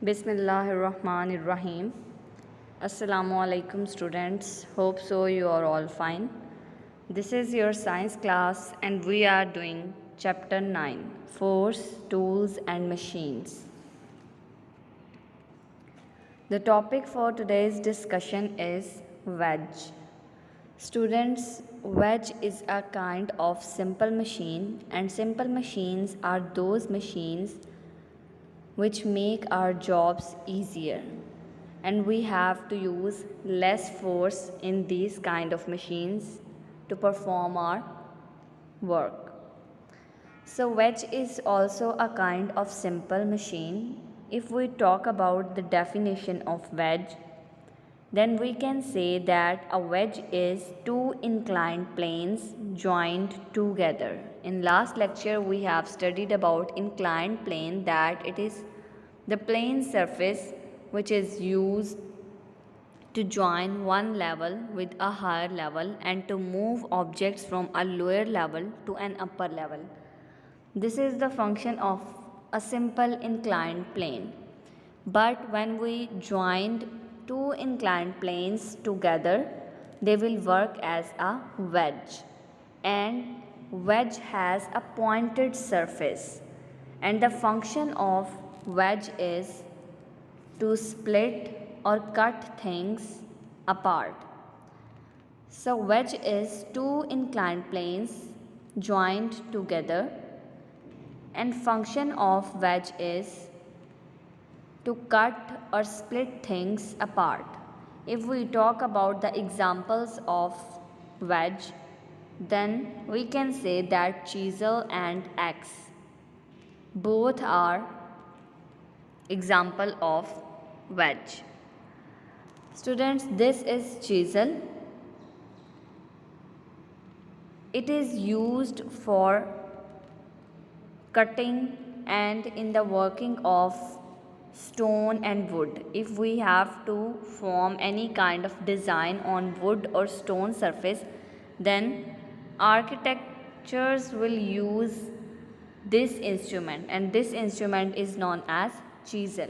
Bismillahirrahmanirrahim. Assalamu alaikum students. Hope so you are all fine. This is your science class and we are doing chapter 9, Force, Tools and Machines. The topic for today's discussion is wedge. Students, wedge is a kind of simple machine, and simple machines are those machines which make our jobs easier, and we have to use less force in these kind of machines to perform our work. So wedge is also a kind of simple machine. If we talk about the definition of wedge, then we can say that a wedge is two inclined planes joined together. In last lecture we have studied about inclined plane, that it is the plane surface which is used to join one level with a higher level and to move objects from a lower level to an upper level. This is the function of a simple inclined plane. But when we joined two inclined planes together, they will work as a wedge. And wedge has a pointed surface. And the function of wedge is to split or cut things apart. So wedge is two inclined planes joined together, and function of wedge is to cut or split things apart. If we talk about the examples of wedge, then we can say that chisel and axe both are example of wedge. Students, this is chisel. It is used for cutting and in the working of stone and wood. If we have to form any kind of design on wood or stone surface, then architectures will use this instrument, and this instrument is known as chisel.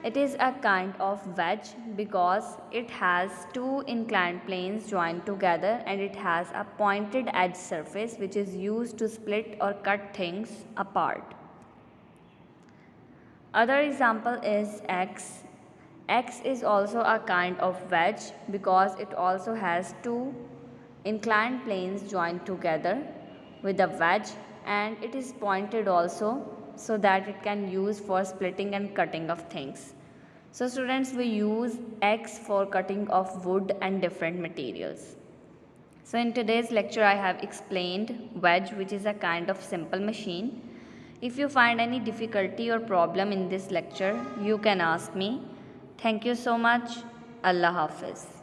It is a kind of wedge because it has two inclined planes joined together and it has a pointed edge surface which is used to split or cut things apart. Other example is axe. Axe is also a kind of wedge because it also has two inclined planes joined together with a wedge, and it is pointed also so that it can use for splitting and cutting of things. So students, we use axe for cutting of wood and different materials. So in today's lecture I have explained wedge, which is a kind of simple machine. If you find any difficulty or problem in this lecture, you can ask me. Thank you so much. Allah Hafiz.